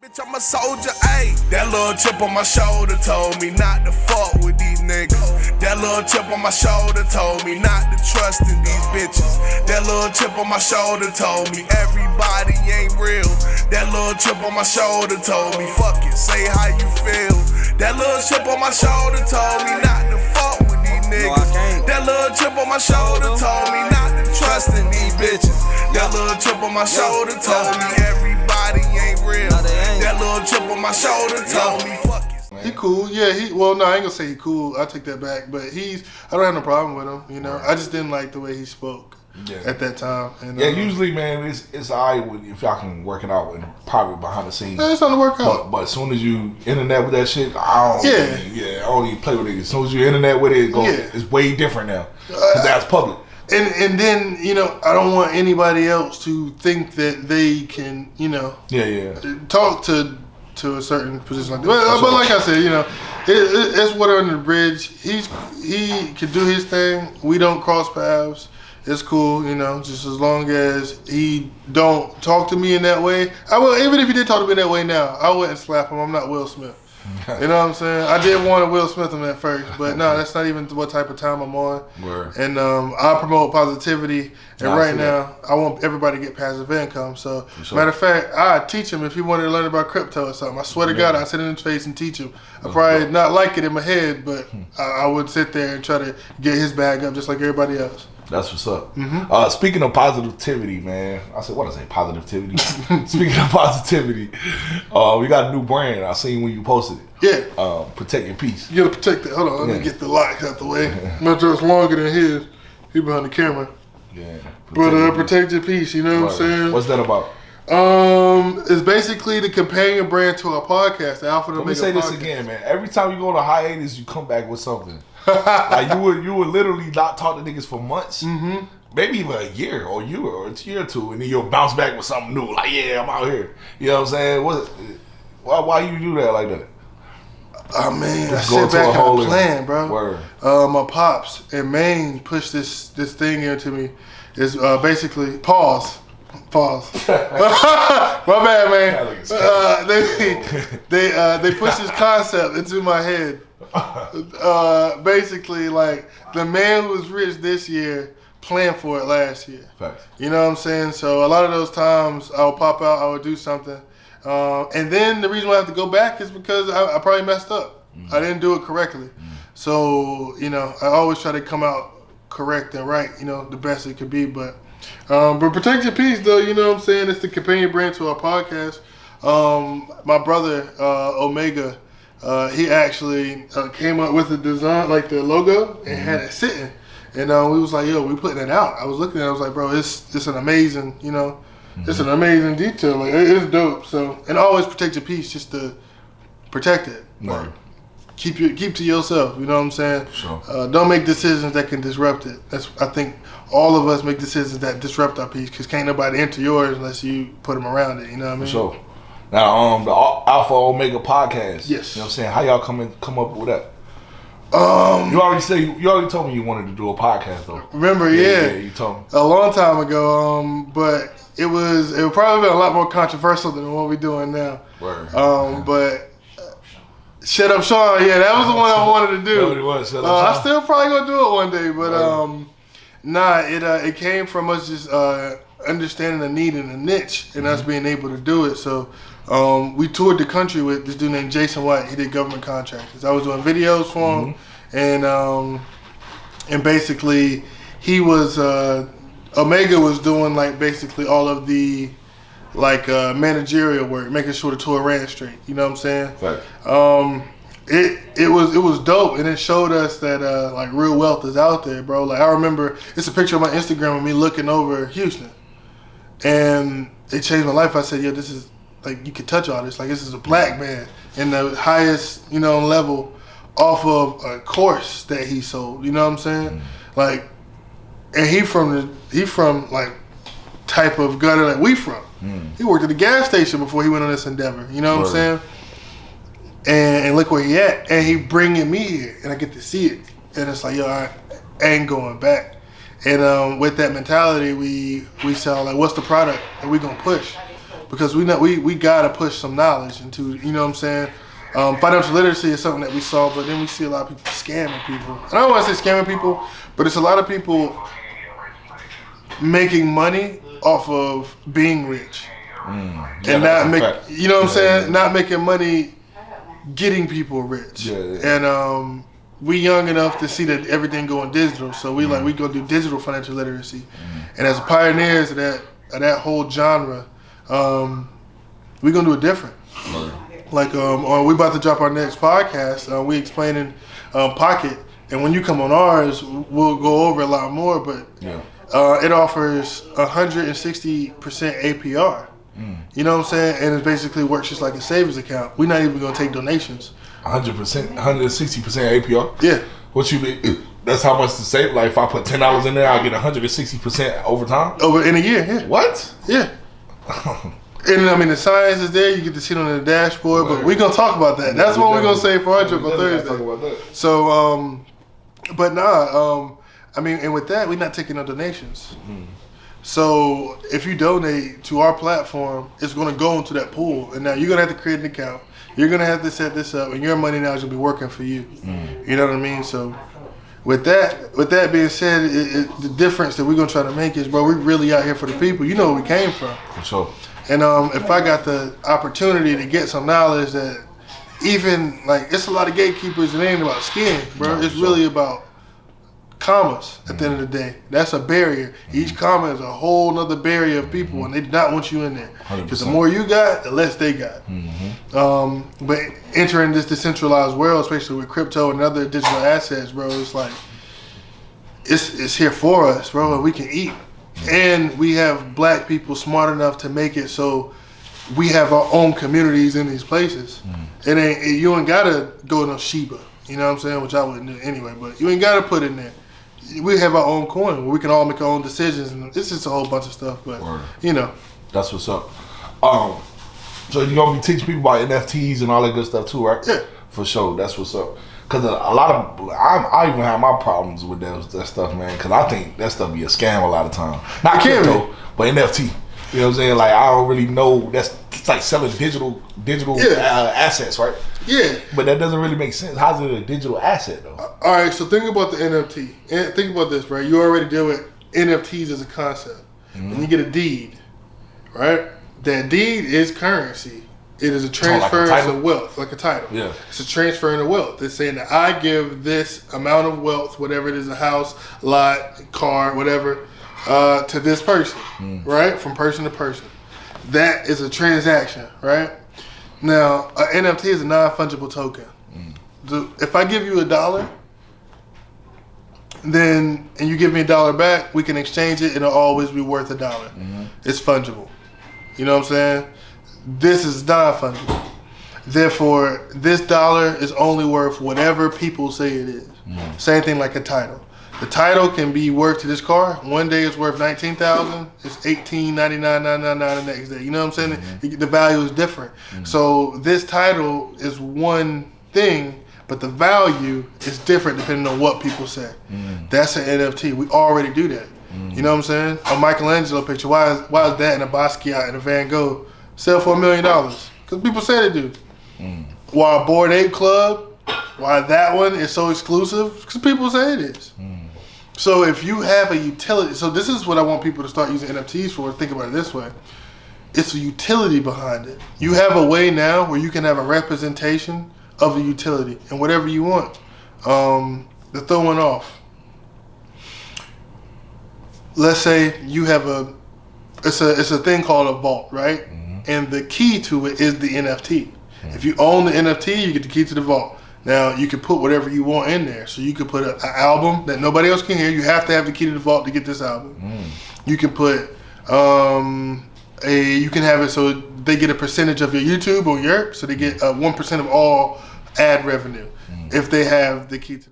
Bitch, I'm a soldier, ayy. That little chip on my shoulder told me not to fuck with these niggas. That little chip on my shoulder told me not to trust in these bitches. That little chip on my shoulder told me everybody ain't real. That little chip on my shoulder told me fuck it, say how you feel. That little chip on my shoulder told me not to fuck with these niggas. That little chip on my shoulder told me not to trust in these bitches. That little chip on my shoulder told me everybody ain't real. That little chip on my shoulder told me fuck it. He cool, yeah. Well, no, I ain't gonna say he cool. I take that back. But I don't have no problem with him. You know, I just didn't like the way he spoke at that time. And, usually, man, it's alright if y'all can work it out and probably behind the scenes. Yeah, it's not to work out. But as soon as you internet with that shit, I don't even play with it. As soon as you internet with it, it's way different now. Cause that's public. And then, you know, I don't want anybody else to think that they can, you know, talk to a certain position like that. But like I said, you know, it's water under the bridge. He can do his thing. We don't cross paths. It's cool, you know, just as long as he don't talk to me in that way. I will, even if he did talk to me in that way now, I wouldn't slap him. I'm not Will Smith. You know what I'm saying? I did want to Will Smith him at first, but no, that's not even what type of time I'm on. Word. And I promote positivity, and right now I want everybody to get passive income. So, matter of fact, I teach him if he wanted to learn about crypto or something. I swear to God, I sit in his face and teach him. I probably not like it in my head, but I would sit there and try to get his bag up just like everybody else. That's what's up. Speaking of positivity, man. Positivity. Speaking of positivity, we got a new brand. I seen when you posted it. Yeah. Protect your peace. You gotta protect it. Hold on, let me get the locks out the way. My dress longer than his. He behind the camera. Yeah. Protect your peace. You know what I'm saying? What's that about? It's basically the companion brand to our podcast, the Alpha and Omega. Let me say this again, man. Every time you go on a hiatus, you come back with something. Like you would literally not talk to niggas for months, maybe even a year or a year or two, and then you'll bounce back with something new. Like, yeah, I'm out here. You know what I'm saying? Why you do that like that? I mean, I sit back and plan, bro. Word. My pops in Maine pushed this thing into me. It's basically pause. My bad, man. They pushed this concept into my head. Basically, like the man who was rich this year planned for it last year. Facts. You know what I'm saying? So a lot of those times I would pop out, I would do something, and then the reason why I have to go back is because I probably messed up. I didn't do it correctly. So you know, I always try to come out correct and right. You know, the best it could be, but protect your peace, though. You know what I'm saying? It's the companion brand to our podcast. My brother Omega. He actually came up with the design, like the logo, and had it sitting. And we was like, yo, we putting it out. I was looking at it, I was like, bro, it's an amazing, you know, it's an amazing detail. Like, it's dope. So, and always protect your peace, just to protect it. Like, keep to yourself, you know what I'm saying? Sure. Don't make decisions that can disrupt it. I think all of us make decisions that disrupt our peace, because can't nobody enter yours unless you put them around it, you know what I mean? Sure. Now, the Alpha Omega podcast. Yes. You know what I'm saying? How y'all come up with that? You already told me you wanted to do a podcast though. Remember, yeah, you told me a long time ago. But it would probably be a lot more controversial than what we're doing now. Word. But Shut Up Shawn, yeah, that was the one I wanted to do. It was. Shut Up Shawn. I still probably gonna do it one day, but it came from us just understanding the need and the niche, and us being able to do it. So we toured the country with this dude named Jason White. He did government contractors. I was doing videos for him, and basically he was Omega was doing like basically all of the like managerial work, making sure the tour ran straight. You know what I'm saying? Right. It was dope, and it showed us that like real wealth is out there, bro. Like I remember, it's a picture on my Instagram of me looking over Houston, and it changed my life. I said, "Yo, this is like you could touch all this. Like this is a black man in the highest, you know, level off of a course that he sold. You know what I'm saying? Like, and he from like type of gutter that we from. He worked at the gas station before he went on this endeavor. You know what I'm saying? And look where he at, and he bringing me here, and I get to see it, and it's like, yo, I ain't going back. And with that mentality, we sell like, what's the product that we gonna push? because we gotta push some knowledge into, you know what I'm saying. Financial literacy is something that we saw, but then we see a lot of people scamming people. And I don't want to say scamming people, but it's a lot of people making money off of being rich, and not make, you know what I'm saying, not making money getting people rich. And we young enough to see that everything going digital, so we gonna do digital financial literacy. And as pioneers of that whole genre, we gonna do it different. Like we about to drop our next podcast. We explaining Pocket, and when you come on ours, we'll go over a lot more. But it offers 160% APR. You know what I'm saying? And it basically works just like a savings account. We're not even gonna take donations. 100%, 160% APR. Yeah. What you mean? That's how much to save. Like if I put $10 in there, I get 160% over time. Over in a year. Yeah. What? Yeah. And I mean, the science is there. You get to see it on the dashboard, but we're gonna talk about that. That's what we're gonna say for our trip on Thursday. So, but nah, I mean, and with that, we're not taking no donations. So if you donate to our platform, it's gonna go into that pool, and now you're gonna have to create an account. You're gonna have to set this up, and your money now is gonna be working for you. You know what I mean? So, with that being said, the difference that we're gonna try to make is, bro, we really out here for the people. You know where we came from. For sure. And if I got the opportunity to get some knowledge that even, like, it's a lot of gatekeepers, it ain't about skin, bro. It's really about commas at the end of the day. That's a barrier. Each comma is a whole nother barrier of people, and they do not want you in there. Because the more you got, the less they got. But entering this decentralized world, especially with crypto and other digital assets, bro, it's like, it's here for us, bro, and we can eat. And we have black people smart enough to make it so we have our own communities in these places. You ain't gotta go to no Shiba, you know what I'm saying? Which I wouldn't do anyway, but you ain't gotta put in there. We have our own coin where we can all make our own decisions, and it's just a whole bunch of stuff. But you know, that's what's up. So you're gonna be teaching people about NFTs and all that good stuff too, right? Yeah, for sure. That's what's up. Cause a lot of I even have my problems with that stuff, man. Cause I think that stuff be a scam a lot of times. Not crypto, but NFT. You know what I'm saying? Like I don't really know. It's like selling digital assets, right? Yeah. But that doesn't really make sense. How's it a digital asset though? All right. So think about the NFT. And think about this, right? You already deal with NFTs as a concept, and you get a deed, right? That deed is currency. It is a transference of wealth, like a title. Yeah. It's a transferring of wealth. It's saying that I give this amount of wealth, whatever it is, a house, lot, car, whatever, to this person, right? From person to person. That is a transaction, right? Now, an NFT is a non-fungible token. If I give you $1, and you give me $1 back, we can exchange it and it'll always be worth $1. It's fungible. You know what I'm saying? This is non-fungible. Therefore, this dollar is only worth whatever people say it is. Same thing like a title. The title can be worth to this car. One day it's worth $19,000. It's $18,99,999 the next day. You know what I'm saying? The value is different. So this title is one thing, but the value is different depending on what people say. That's an NFT. We already do that. You know what I'm saying? A Michelangelo picture. Why is that and a Basquiat and a Van Gogh sell for $1 million? Because people say they do. Why a Bored Ape Club? Why that one is so exclusive? Because people say it is. So if you have a utility, so this is what I want people to start using NFTs for. Think about it this way. It's a utility behind it. You have a way now where you can have a representation of a utility and whatever you want. To throw one off. Let's say you have it's a thing called a vault, right? And the key to it is the NFT. If you own the NFT, you get the key to the vault. Now, you can put whatever you want in there. So you can put an album that nobody else can hear. You have to have the key to the vault to get this album. You can put you can have it so they get a percentage of your YouTube or so they get 1% of all ad revenue if they have the key to the